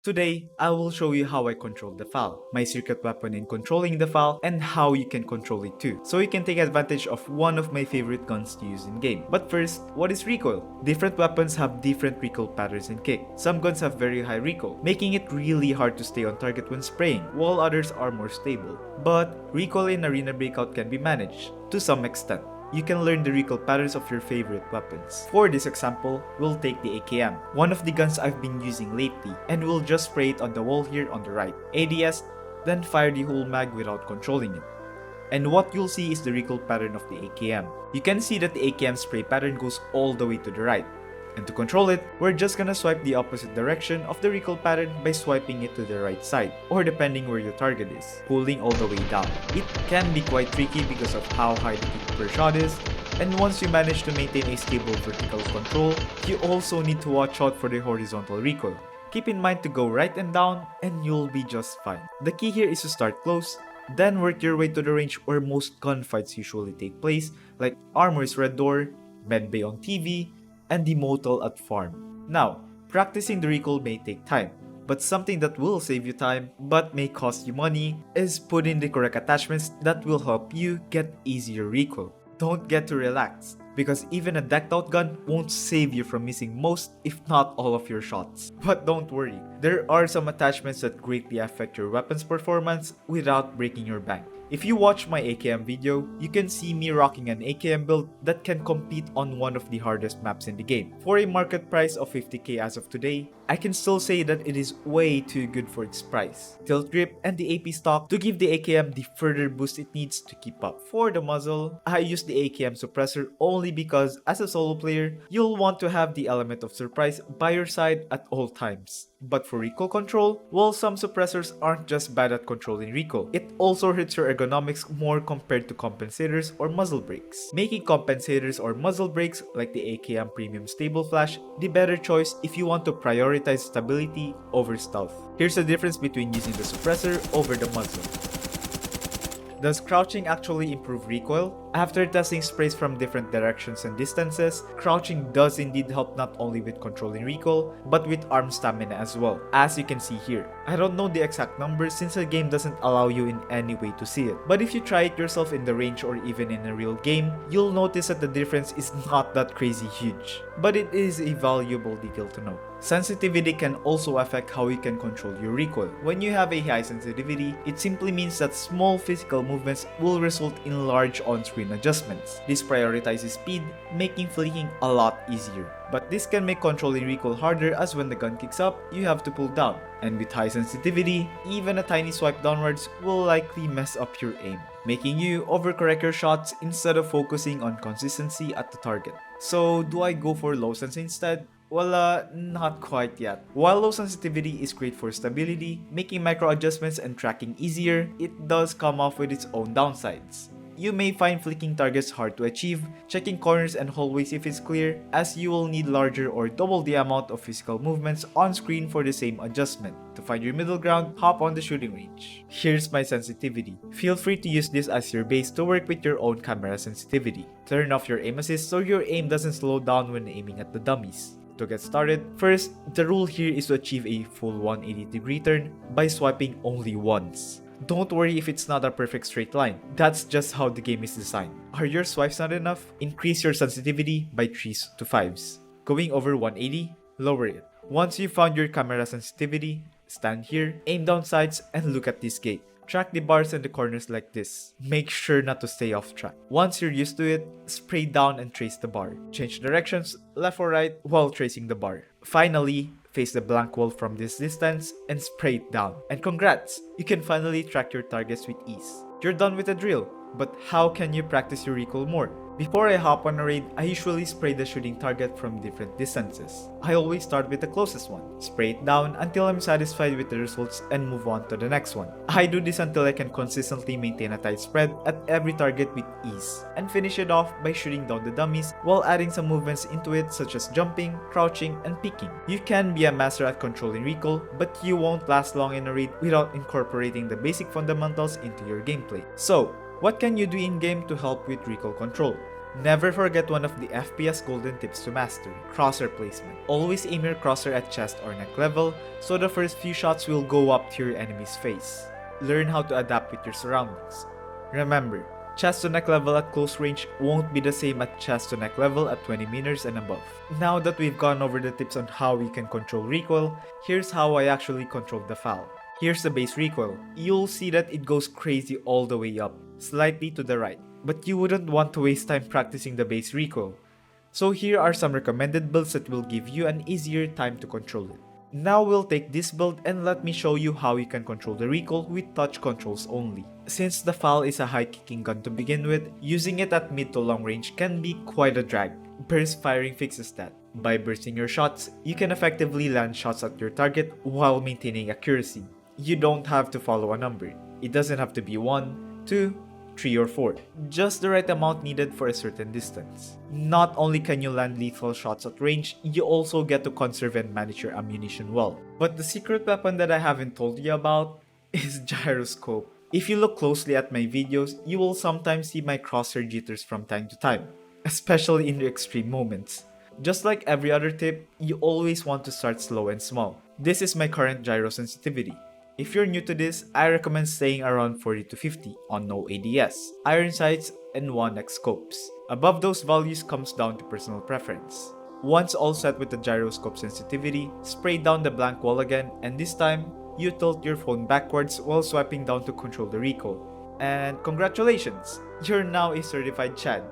Today, I will show you how I control the FAL, my secret weapon in controlling the FAL, and how you can control it too, so you can take advantage of one of my favorite guns to use in game. But first, what is recoil? Different weapons have different recoil patterns and kick. Some guns have very high recoil, making it really hard to stay on target when spraying, while others are more stable. But recoil in Arena Breakout can be managed, to some extent. You can learn the recoil patterns of your favorite weapons. For this example, we'll take the AKM, one of the guns I've been using lately, and we'll just spray it on the wall here on the right. ADS, then fire the whole mag without controlling it. And what you'll see is the recoil pattern of the AKM. You can see that the AKM spray pattern goes all the way to the right. And to control it, we're just gonna swipe the opposite direction of the recoil pattern by swiping it to the right side, or depending where your target is, pulling all the way down. It can be quite tricky because of how high the kick per shot is, and once you manage to maintain a stable vertical control, you also need to watch out for the horizontal recoil. Keep in mind to go right and down, and you'll be just fine. The key here is to start close, then work your way to the range where most gunfights usually take place, like Armor's Red Door, Medbay on TV, and the motel at farm. Now, practicing the recoil may take time, but something that will save you time but may cost you money is putting the correct attachments that will help you get easier recoil. Don't get too relaxed, because even a decked out gun won't save you from missing most if not all of your shots. But don't worry, there are some attachments that greatly affect your weapon's performance without breaking your bank. If you watch my AKM video, you can see me rocking an AKM build that can compete on one of the hardest maps in the game. For a market price of 50k as of today, I can still say that it is way too good for its price. Tilt grip and the AP stock to give the AKM the further boost it needs to keep up. For the muzzle, I use the AKM suppressor only because as a solo player, you'll want to have the element of surprise by your side at all times. But for recoil control, well, some suppressors aren't just bad at controlling recoil, it also hurts your ergonomics more compared to compensators or muzzle brakes, making compensators or muzzle brakes like the AKM Premium Stable Flash the better choice if you want to prioritize stability over stealth. Here's the difference between using the suppressor over the muzzle. Does crouching actually improve recoil? After testing sprays from different directions and distances, crouching does indeed help not only with controlling recoil, but with arm stamina as well, as you can see here. I don't know the exact numbers since the game doesn't allow you in any way to see it, but if you try it yourself in the range or even in a real game, you'll notice that the difference is not that crazy huge. But it is a valuable detail to know. Sensitivity can also affect how you can control your recoil. When you have a high sensitivity, it simply means that small physical movements will result in large on-screen adjustments. This prioritizes speed, making flicking a lot easier. But this can make controlling recoil harder as when the gun kicks up, you have to pull down. And with high sensitivity, even a tiny swipe downwards will likely mess up your aim, making you overcorrect your shots instead of focusing on consistency at the target. So do I go for low sense instead? Well, not quite yet. While low sensitivity is great for stability, making micro adjustments and tracking easier, it does come off with its own downsides. You may find flicking targets hard to achieve, checking corners and hallways if it's clear, as you will need larger or double the amount of physical movements on screen for the same adjustment. To find your middle ground, hop on the shooting range. Here's my sensitivity. Feel free to use this as your base to work with your own camera sensitivity. Turn off your aim assist so your aim doesn't slow down when aiming at the dummies. To get started, first, the rule here is to achieve a full 180-degree turn by swiping only once. Don't worry if it's not a perfect straight line, that's just how the game is designed. Are your swipes not enough? Increase your sensitivity by 3s to 5s. Going over 180, lower it. Once you found your camera sensitivity, stand here, aim down sights, and look at this gate. Track the bars and the corners like this. Make sure not to stay off track. Once you're used to it, spray down and trace the bar. Change directions, left or right, while tracing the bar. Finally, face the blank wall from this distance and spray it down. And congrats! You can finally track your targets with ease. You're done with the drill, but how can you practice your recoil more? Before I hop on a raid, I usually spray the shooting target from different distances. I always start with the closest one, spray it down until I'm satisfied with the results and move on to the next one. I do this until I can consistently maintain a tight spread at every target with ease, and finish it off by shooting down the dummies while adding some movements into it such as jumping, crouching, and peeking. You can be a master at controlling recoil, but you won't last long in a raid without incorporating the basic fundamentals into your gameplay. So, what can you do in-game to help with recoil control? Never forget one of the FPS golden tips to master, crosshair placement. Always aim your crosshair at chest or neck level, so the first few shots will go up to your enemy's face. Learn how to adapt with your surroundings. Remember, chest to neck level at close range won't be the same at chest to neck level at 20 meters and above. Now that we've gone over the tips on how we can control recoil, here's how I actually control the FAL. Here's the base recoil. You'll see that it goes crazy all the way up, slightly to the right. But you wouldn't want to waste time practicing the base recoil. So here are some recommended builds that will give you an easier time to control it. Now we'll take this build and let me show you how you can control the recoil with touch controls only. Since the FAL is a high kicking gun to begin with, using it at mid to long range can be quite a drag. Burst firing fixes that. By bursting your shots, you can effectively land shots at your target while maintaining accuracy. You don't have to follow a number. It doesn't have to be 1, 2, 3 or 4, just the right amount needed for a certain distance. Not only can you land lethal shots at range, you also get to conserve and manage your ammunition well. But the secret weapon that I haven't told you about is Gyroscope. If you look closely at my videos, you will sometimes see my crosshair jitters from time to time, especially in the extreme moments. Just like every other tip, you always want to start slow and small. This is my current gyro sensitivity. If you're new to this, I recommend staying around 40 to 50 on no ADS, iron sights, and 1x scopes. Above those values comes down to personal preference. Once all set with the gyroscope sensitivity, spray down the blank wall again, and this time, you tilt your phone backwards while swiping down to control the recoil. And congratulations! You're now a certified Chad.